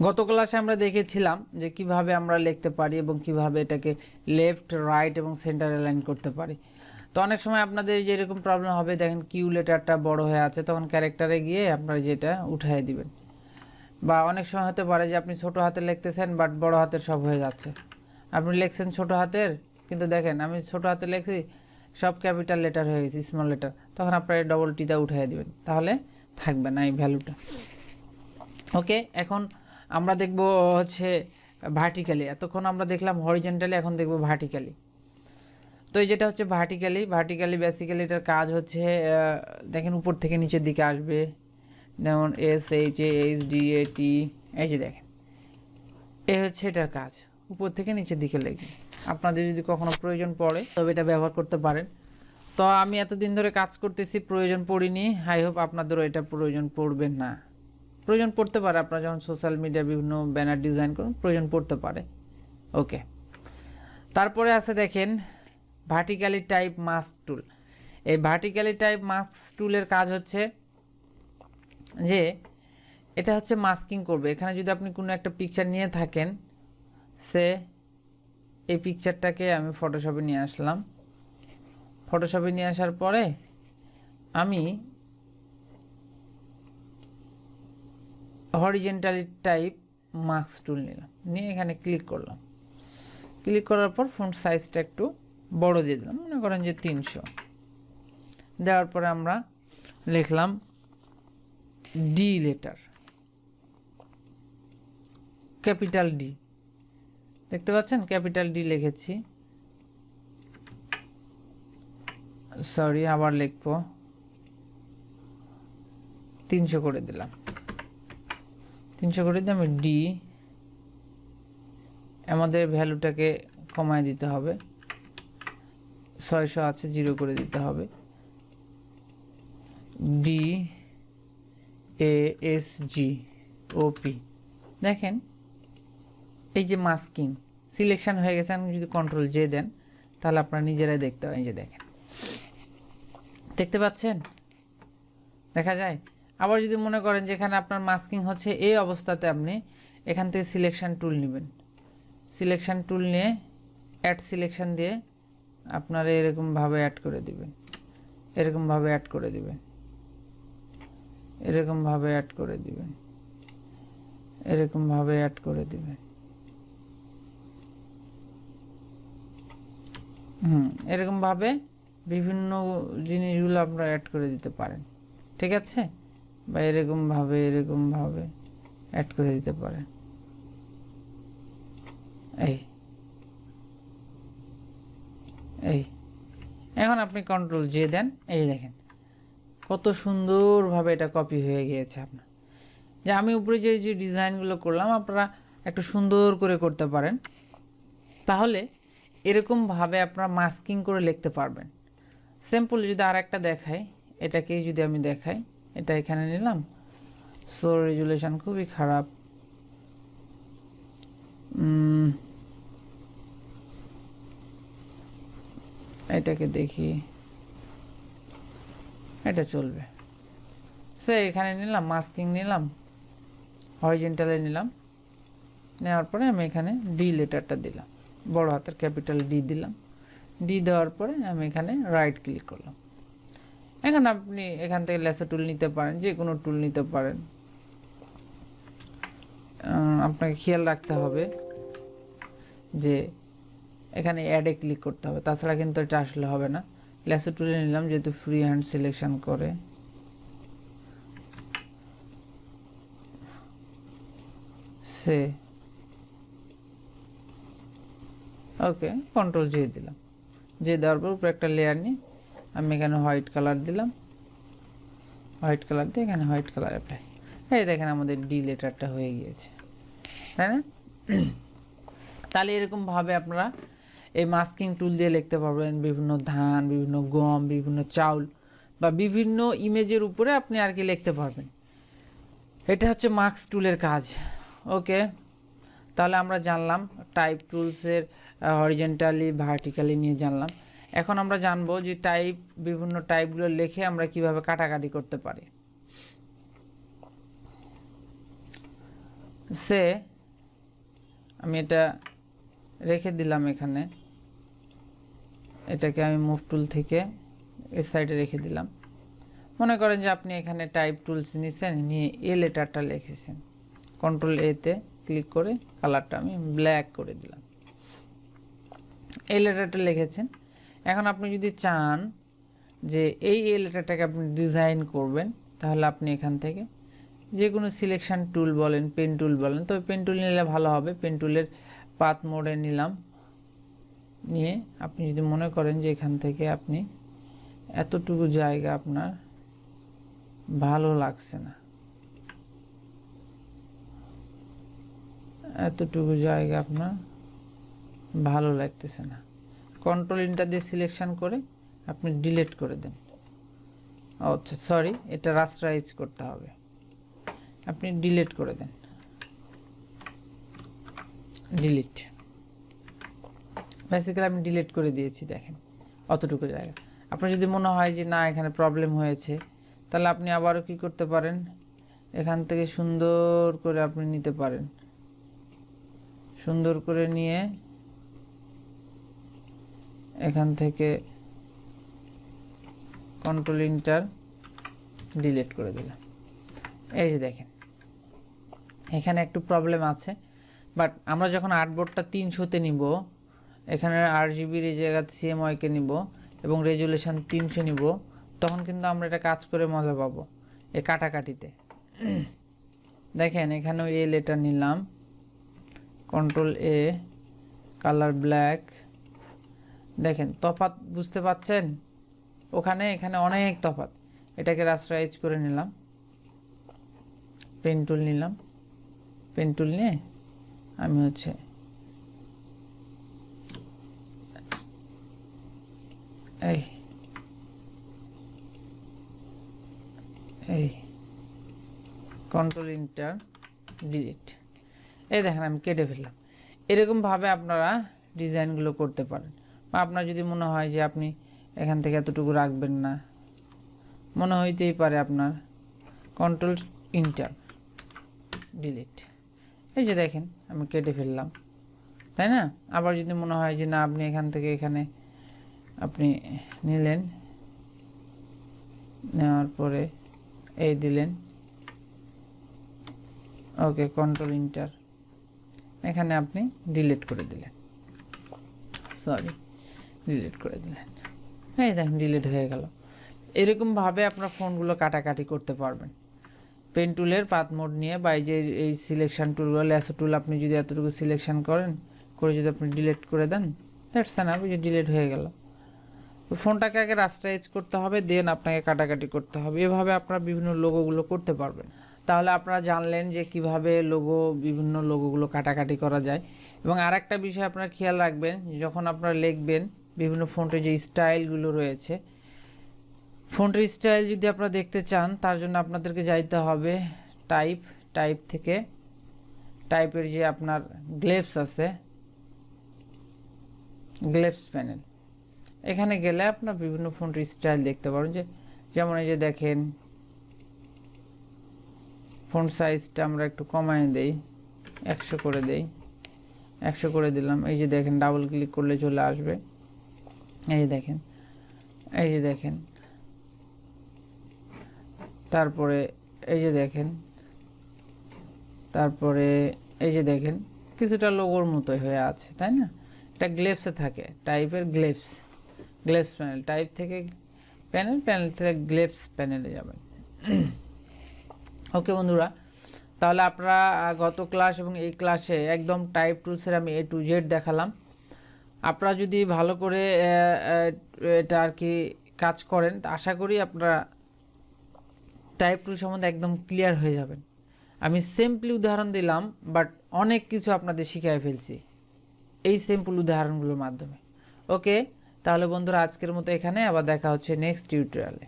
গত ক্লাসে আমরা দেখেছিলাম যে কিভাবে আমরা লিখতে পারি এবং কিভাবে এটাকে লেফট রাইট এবং সেন্টার অ্যালাইন করতে পারি। তো অনেক সময় আপনাদের যে এরকম প্রবলেম হবে, দেখেন কিউ লেটারটা বড় হয়ে আছে, তখন ক্যারেক্টারে গিয়ে আপনারা যেটা উঠাই দিবেন। বা অনেক সময় হতে পারে যে আপনি ছোট হাতে লিখতেছেন বাট বড় হাতের সব হয়ে যাচ্ছে। আপনি লিখছেন ছোট হাতের, কিন্তু দেখেন আমি ছোট হাতে লিখছি সব ক্যাপিটাল লেটার হয়ে গেছে, স্মল লেটার, তখন আপনার ডবল টিটা উঠাই দিবেন, তাহলে থাকবে না এই ভ্যালুটা। ওকে, এখন আমরা দেখব হচ্ছে ভার্টিক্যালি। এতক্ষণ আমরা দেখলাম হরিজেন্টালি, এখন দেখব ভার্টিক্যালি। তো এই যেটা হচ্ছে ভার্টিক্যালি বেসিক্যালি এটার কাজ হচ্ছে দেখেন উপর থেকে নিচের দিকে আসবে, যেমন SHASDAT, এই যে দেখেন এ হচ্ছে এটার কাজ, উপর থেকে নিচের দিকে লেগে। আপনাদের যদি কখনো প্রয়োজন পড়ে তবে এটা ব্যবহার করতে পারেন। তো আমি এতদিন ধরে কাজ করতেছি, প্রয়োজন পড়িনি, আই হোপ আপনাদেরও এটা প্রয়োজন পড়বে না। প্রয়োজন পড়তে পারে, আপনারা যখন সোশ্যাল মিডিয়ার বিভিন্ন ব্যানার ডিজাইন করুন প্রয়োজন পড়তে পারে। ওকে, তারপরে আছে দেখেন ভার্টিক্যালি টাইপ মাস্ক টুল। এই ভার্টিক্যালি টাইপ মাস্ক টুলের কাজ হচ্ছে যে এটা হচ্ছে মাস্কিং করবে। এখানে যদি আপনি কোনো একটা পিকচার নিয়ে থাকেন, সে এই পিকচারটাকে আমি ফটোশপে নিয়ে আসলাম, ফটোশপে নিয়ে আসার পরে আমি হরিজেন্টালি টাইপ মাস্ক টুল নিলাম, নিয়ে এখানে ক্লিক করলাম। ক্লিক করার পর ফন্ট সাইজটা একটু বড় দিয়ে দিলাম, মনে করেন যে 300। দেওয়ার পরে আমরা লিখলাম ডি লেটার, ক্যাপিটাল ডি, দেখতে পাচ্ছেন ক্যাপিটাল ডি লিখেছি। সরি, আবার লিখব, 300 করে দিলাম। 300 করে দিয়ে আমি ডি, আমাদের ভ্যালুটাকে কমায় দিতে হবে, 600 আছে 0 করে দিতে হবে। DASGOP, দেখেন এই যে মাস্কিং সিলেকশন হয়ে গেছে। আপনি যদি কন্ট্রোল জে দেন তাহলে আপনারা নিজেরাই দেখতে পাবেন, যে দেখেন, দেখতে পাচ্ছেন, দেখা যায়। আবার যদি মনে করেন যে এখানে আপনার মাস্কিং হচ্ছে এই অবস্থাতে, আপনি এখান থেকে সিলেকশন টুল নেবেন, সিলেকশন টুল নিয়ে অ্যাড সিলেকশন দিয়ে আপনারা এরকমভাবে অ্যাড করে দিবেন, এরকমভাবে অ্যাড করে দিবেন, এরকমভাবে অ্যাড করে দিবেন, এরকমভাবে অ্যাড করে দিবেন। এরকমভাবে বিভিন্ন জিনিসগুলো আপনারা অ্যাড করে দিতে পারেন, ঠিক আছে? বা এরকমভাবে অ্যাড করে দিতে পারেন। এই এখন আপনি কন্ট্রোল জে দেন, এই দেখেন কত সুন্দরভাবে এটা কপি হয়ে গিয়েছে আপনার। যে আমি উপরে যে যে ডিজাইনগুলো করলাম আপনারা একটু সুন্দর করে করতে পারেন, তাহলে এরকমভাবে আপনারা মাস্কিং করে লিখতে পারবেন। সিম্পল যদি আর একটা দেখাই, এটাকেই যদি আমি দেখাই, এটা এখানে নিলাম, সো রেজুলেশন খুবই খারাপ, এটাকে দেখি, এটা চলবে। সে এখানে নিলাম, মাস্কিং নিলাম, হরিজেন্টালে নিলাম, নেওয়ার পরে আমি এখানে ডি লেটারটা দিলাম, বড় হাতের ক্যাপিটাল ডি দিলাম। ডি দেওয়ার পরে আমি এখানে রাইট ক্লিক করলাম। এখন আপনি এখান থেকে লেসো টুল নিতে পারেন, যে কোনো টুল নিতে পারেন। আপনাকে খেয়াল রাখতে হবে যে এখানে অ্যাডে ক্লিক করতে হবে, তাছাড়া কিন্তু এটা আসলে হবে না। লেসো টুলে নিলাম, যেহেতু ফ্রি হ্যান্ড সিলেকশন করে, সে ওকে, কন্ট্রোল জে দিলাম। জে দেওয়ার পর উপরে একটা লেয়ার নিয়ে আমি এখানে হোয়াইট কালার দিলাম, হোয়াইট কালার দিয়ে এখানে হোয়াইট কালার অ্যাপ্লাই। এই দেখেন আমাদের ডি লেটারটা হয়ে গিয়েছে, তাই না? তাহলে এরকমভাবে আপনারা এই মাস্কিং টুল দিয়ে লিখতে পারবেন বিভিন্ন ধান, বিভিন্ন গম, বিভিন্ন চাউল বা বিভিন্ন ইমেজের উপরে আপনি আর কি লিখতে পারবেন। এটা হচ্ছে মাস্ক টুলের কাজ। ওকে, তাহলে আমরা জানলাম টাইপ টুলসের হরিজেন্টালি ভার্টিক্যালি নিয়ে জানলাম। এখন আমরা জানবো যে টাইপ, বিভিন্ন টাইপগুলো লিখে আমরা কিভাবে কাটাকাটি করতে পারি। সে আমি এটা রেখে দিলাম এখানে, এটাকে আমি মুভ টুল থেকে এই সাইডে রেখে দিলাম। মনে করেন যে আপনি এখানে টাইপ টুলস নিয়েছেন, নিয়ে এ লেটারটা লিখেছেন, কন্ট্রোল এতে ক্লিক করে কালারটা আমি ব্ল্যাক করে দিলাম। এই লেটারটা লিখেছেন। এখন আপনি যদি চান যে এই লেটারটাকে আপনি ডিজাইন করবেন, তাহলে আপনি এখান থেকে যে কোনো সিলেকশন টুল বলেন, পেন টুল বলেন, তবে পেন টুল নিলে ভালো হবে। পেন টুলের পাথ মোডে নিলাম, নিয়ে আপনি যদি মনে করেন যে এখান থেকে আপনি এতটুকু জায়গা আপনার ভালো লাগছে না, এতটুকু জায়গা আপনার ভালো লাগতেছে না, কন্ট্রোল ইন্টার দিয়ে সিলেকশন করে আপনি ডিলিট করে দেন। আচ্ছা সরি, এটা রাস্টারাইজ করতে হবে, আপনি ডিলিট করে দেন, ডিলিট। বেসিক্যালি আমি ডিলিট করে দিয়েছি, দেখেন অতটুকু জায়গা। আপনার যদি মনে হয় যে না এখানে প্রবলেম হয়েছে, তাহলে আপনি আবারও কি করতে পারেন, এখান থেকে সুন্দর করে আপনি নিতে পারেন, সুন্দর করে নিয়ে এখান থেকে কন্ট্রোল ইন্টার ডিলিট করে দিলাম। এই যে দেখেন এখানে একটু প্রবলেম আছে, বাট আমরা যখন আর্টবোর্ডটা 300-তে নিব, এখানে RGB এই জায়গা CMYK নিব এবং রেজুলেশন 300 নিব, তখন কিন্তু আমরা এটা কাজ করে মজা পাবো এই কাটাকাটিতে। দেখেন এখানেও এ লেটার নিলাম, কন্ট্রোল এ, কালার ব্ল্যাক। দেখেন তফাৎ বুঝতে পাচ্ছেন, ওখানে এখানে অনেক তফাৎ। এটাকে রাস্টারাইজ করে নিলাম, পেন টুল নিলাম, পেন টুল নিয়ে আমি হচ্ছে এই কন্ট্রোল ইন্টার ডিলিট, এই দেখেন আমি কেটে ফেললাম। এরকমভাবে আপনারা ডিজাইনগুলো করতে পারেন। বা আপনার যদি মনে হয় যে আপনি এখান থেকে এতটুকু রাখবেন না, মনে হইতেই পারে আপনার, কন্ট্রোল ইন্টার ডিলিট, এই যে দেখেন আমি কেটে ফেললাম, তাই না? আবার যদি মনে হয় যে না আপনি এখান থেকে এখানে আপনি নিলেন, নেওয়ার পরে এই দিলেন, ওকে কন্ট্রোল ইন্টার, এখানে আপনি ডিলিট করে দিলেন, সরি ডিলিট করে দিলেন, এই দেখেন ডিলিট হয়ে গেল। এরকমভাবে আপনার ফোনগুলো কাটাকাটি করতে পারবেন পেন টুলের পাথ মোড নিয়ে, বা এই যে এই সিলেকশন টুলগুলো, ল্যাসো টুল আপনি যদি এতটুকু সিলেকশন করেন, করে যদি আপনি ডিলিট করে দেন, দ্যাটস এনাফ, যে ডিলিট হয়ে গেল। ফোনটাকে আগে রাস্টারাইজ করতে হবে, দেন আপনাকে কাটাকাটি করতে হবে। এভাবে আপনারা বিভিন্ন লোগোগুলো করতে পারবেন। তাহলে আপনারা জানলেন যে কিভাবে বিভিন্ন লোগোগুলো কাটাকাটি করা যায়। এবং আরেকটা বিষয় আপনারা খেয়াল রাখবেন, যখন আপনারা লিখবেন বিভিন্ন ফন্টের যে স্টাইলগুলো রয়েছে, ফন্টের স্টাইল যদি আপনারা দেখতে চান, তার জন্য আপনাদেরকে যাইতে হবে টাইপ থেকে টাইপের যে আপনার গ্লেভস আছে, গ্লেভস প্যানেল, এখানে গেলে আপনার বিভিন্ন ফন্টের স্টাইল দেখতে পারেন। যেমন এই যে দেখেন ফন্ট সাইজটা আমরা একটু কমায় দেই, 100 করে দেই, 100 করে দিলাম। এই যে দেখেন ডাবল ক্লিক করলে চলে আসবে, এই দেখেন, এই যে দেখেন, তারপরে এই যে দেখেন, তারপরে এই যে দেখেন কিছুটা লোগোর মতোই হয়ে আছে, তাই না? এটা গ্লেভসে থাকে, টাইপের গ্লেভস প্যানেল, টাইপ থেকে প্যানেল থেকে গ্লেভস প্যানেলে যাবেন। ওকে বন্ধুরা, তাহলে আপনারা গত ক্লাস এবং এই ক্লাসে একদম টাইপ টুলসের আমি A to Z দেখালাম। আপনারা যদি ভালো করে এটা আর কি কাজ করেন, আশা করি আপনারা টাইপ টুল সম্বন্ধে একদম ক্লিয়ার হয়ে যাবেন। আমি সিম্পলি উদাহরণ দিলাম, বাট অনেক কিছু আপনাদের শিখিয়ে ফেলছি এই সিম্পল উদাহরণগুলোর মাধ্যমে। ওকে, তাহলে বন্ধুরা আজকের মতো এখানে, আবার দেখা হচ্ছে নেক্সট টিউটোরিয়ালে।